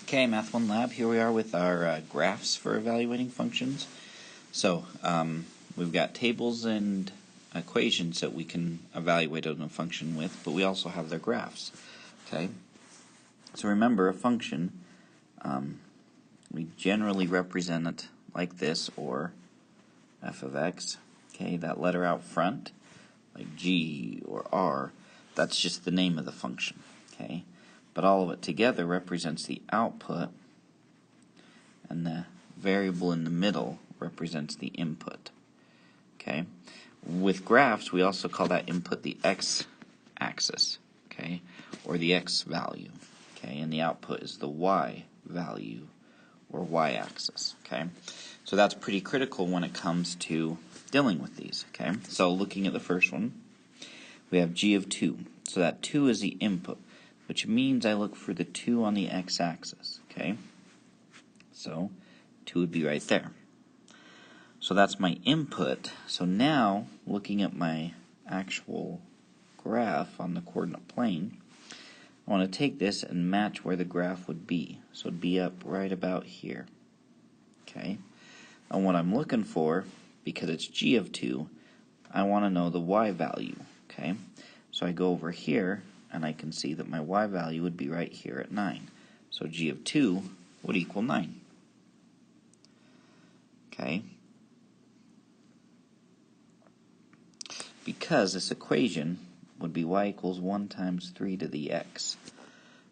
Okay, Math 1 Lab, here we are with our graphs for evaluating functions. So, we've got tables and equations that we can evaluate a function with, but we also have their graphs. Okay, so remember a function, we generally represent it like this, or f of x. Okay, that letter out front, like g or r, that's just the name of the function. Okay. But all of it together represents the output, and the variable in the middle represents the input. Okay? With graphs, we also call that input the x-axis, okay, or the x value, okay, and the output is the y value or y-axis. Okay? So that's pretty critical when it comes to dealing with these. Okay? So looking at the first one, we have g of 2. So that 2 is the input, which means I look for the 2 on the x-axis, okay? So 2 would be right there. So that's my input. So now, looking at my actual graph on the coordinate plane, I want to take this and match where the graph would be. So it'd be up right about here, okay? And what I'm looking for, because it's g of 2, I want to know the y value, okay? So I go over here, and I can see that my y value would be right here at 9. So g of 2 would equal 9. Okay? Because this equation would be y equals 1 times 3 to the x.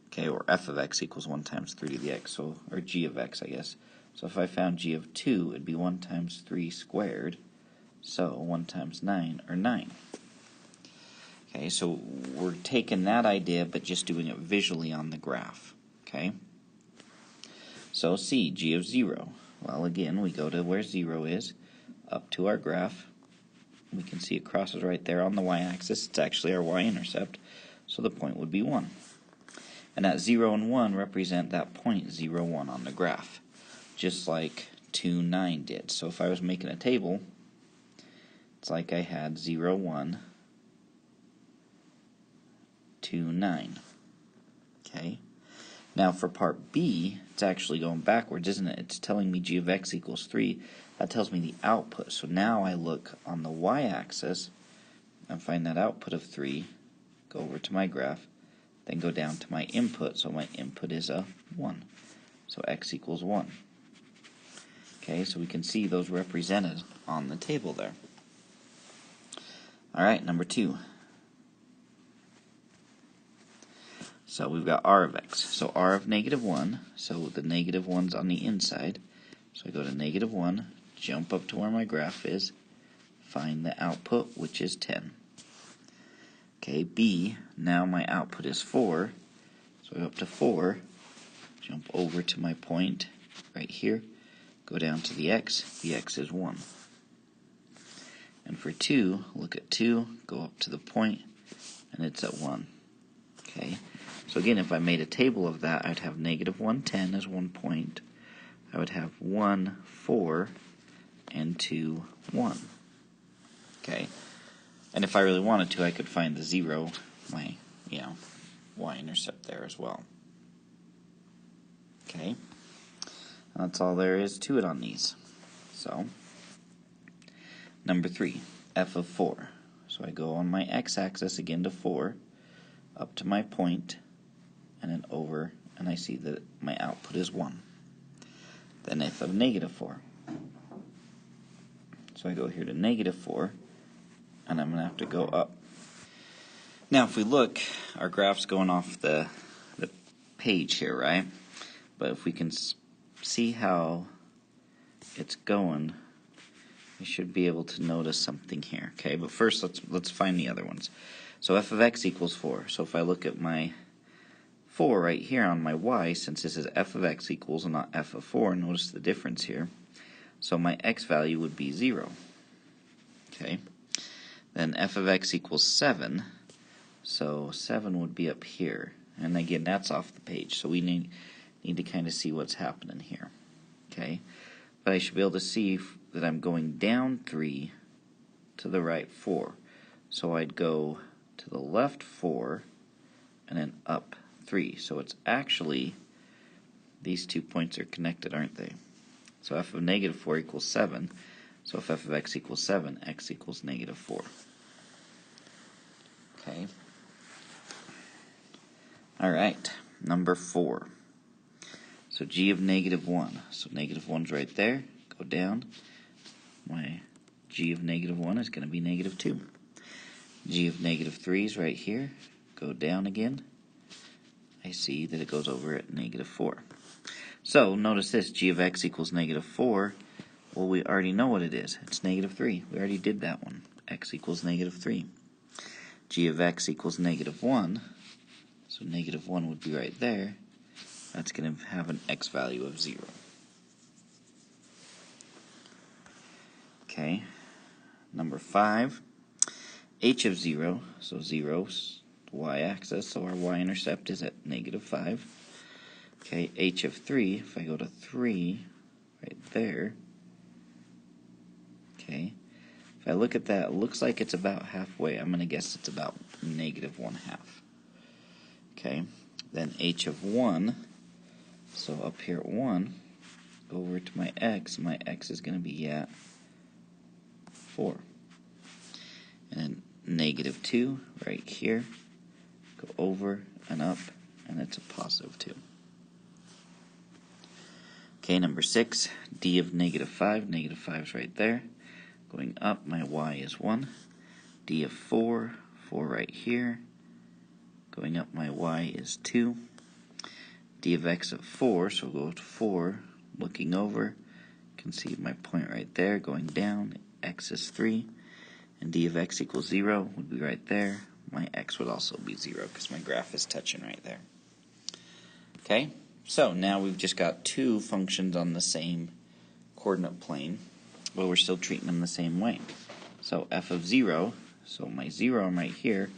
Okay, or f of x equals 1 times 3 to the x, so, or g of x, I guess. So if I found g of 2, it'd be 1 times 3 squared. So 1 times 9, or 9. Okay, so we're taking that idea but just doing it visually on the graph. Okay? So C, g of 0. Well, again, we go to where 0 is, up to our graph. We can see it crosses right there on the y-axis. It's actually our y-intercept, so the point would be 1. And that 0 and 1 represent that point 0, 1 on the graph, just like 2, 9 did. So if I was making a table, it's like I had 0, 1, 2, 9. Okay? Now for part B, it's actually going backwards, isn't it? It's telling me g of x equals 3. That tells me the output. So now I look on the y-axis and find that output of 3, go over to my graph, then go down to my input. So my input is a 1. So x equals 1. Okay, so we can see those represented on the table there. Alright, number 2. So we've got r of x. So r of negative 1, so the negative 1's on the inside. So I go to negative 1, jump up to where my graph is, find the output, which is 10. Okay, b, now my output is 4. So I go up to 4, jump over to my point right here, go down to the x is 1. And for 2, look at 2, go up to the point, and it's at 1. Okay. So again, if I made a table of that, I'd have negative 1, 10 as 1 point. I would have 1, 4, and 2, 1. Okay. And if I really wanted to, I could find the 0, my, y-intercept there as well. Okay. That's all there is to it on these. So, number 3, f of 4. So I go on my x-axis again to 4, up to my point, and then over, and I see that my output is 1. Then f of negative 4. So I go here to negative 4, and I'm going to have to go up. Now if we look, our graph's going off the page here, right? But if we can see how it's going, we should be able to notice something here. Okay, but first let's find the other ones. So f of x equals 4. So if I look at my 4 right here on my y, since this is f of x equals and not f of 4, notice the difference here. So my x value would be 0. Okay. Then f of x equals 7. So 7 would be up here. And again, that's off the page. So we need to kind of see what's happening here. Okay. But I should be able to see that I'm going down 3 to the right 4. So I'd go to the left 4 and then up 3. So it's actually these 2 points are connected, aren't they? So f of negative 4 equals 7. So if f of x equals 7, x equals negative 4. Okay. Alright, number 4. So g of negative 1. So negative 1's right there. Go down. My g of negative 1 is going to be negative 2. G of negative 3 is right here. Go down again. I see that it goes over at negative 4. So notice this, g of x equals negative 4. Well, we already know what it is. It's negative 3. We already did that one. X equals negative 3. G of x equals negative 1. So negative 1 would be right there. That's going to have an x value of 0. Okay. Number 5. H of 0. So 0's the y-axis. So our y-intercept is at negative 5. Okay. H of 3. If I go to 3 right there. Okay. If I look at that, it looks like it's about halfway. I'm going to guess it's about negative 1/2. Okay. Then h of 1. So up here at 1, go over to my x. My x is going to be at 4. And then negative 2 right here. Go over and up, and it's a positive 2. Okay, number 6, d of negative 5. Negative 5 is right there. Going up, my y is 1. D of 4, 4 right here. Going up, my y is 2. D of x of 4, so we'll go to 4. Looking over, you can see my point right there. Going down, x is 3. And d of x equals 0 would be right there. My x would also be 0 because my graph is touching right there. Okay, so now we've just got 2 functions on the same coordinate plane, but we're still treating them the same way. So f of 0, so my 0 right here,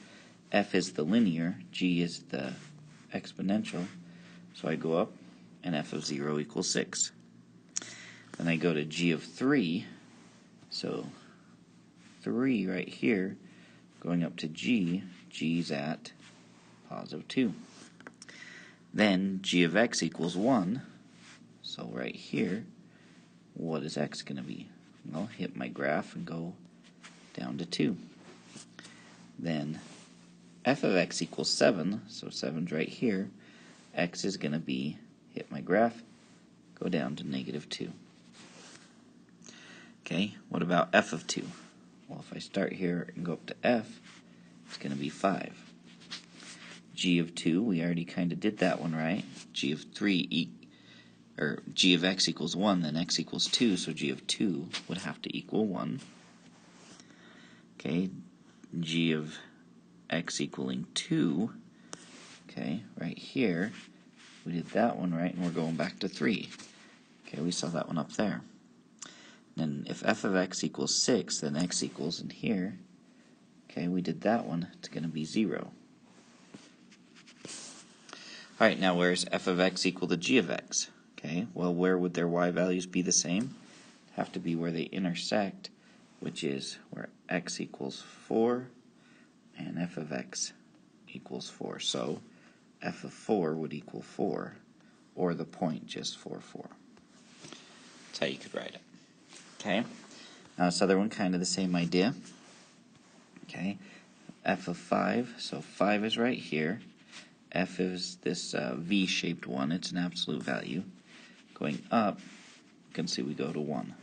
f is the linear, g is the exponential, so I go up, and f of 0 equals 6. Then I go to g of 3, so 3 right here, going up to g's at positive 2. Then g of x equals 1, so right here, what is x going to be? Well, hit my graph and go down to 2. Then f of x equals 7, so 7's right here. X is going to be, hit my graph, go down to negative 2. Okay, what about f of 2? Well, if I start here and go up to f, it's going to be 5. G of 2, we already kind of did that one, right? G of 3 or g of x equals 1, then x equals 2, so g of 2 would have to equal 1. Okay, g of x equaling 2, okay, right here, we did that one, right, and we're going back to 3. Okay, we saw that one up there. And if f of x equals 6, then x equals in here, okay, we did that one, it's going to be 0. Alright, now where's f of x equal to g of x? Okay, well, where would their y values be the same? Have to be where they intersect, which is where x equals 4 and f of x equals 4. So f of 4 would equal 4, or the point just 4, 4. That's how you could write it. Okay, now this other one, kind of the same idea. Okay, f of 5, so 5 is right here. F is this V-shaped one, it's an absolute value. Going up, you can see we go to 1.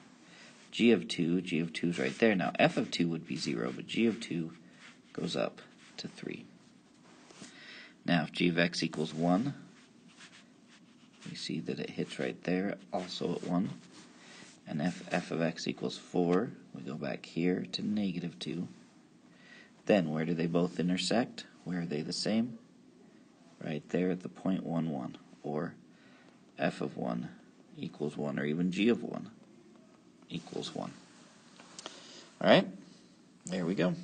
G of 2 is right there. Now f of 2 would be 0, but g of 2 goes up to 3. Now if g of x equals 1, we see that it hits right there, also at 1. And if f of x equals 4, we go back here to negative 2. Then where do they both intersect? Where are they the same? Right there at the point 1, 1, or f of 1 equals 1, or even g of 1 equals 1. Alright, there we go.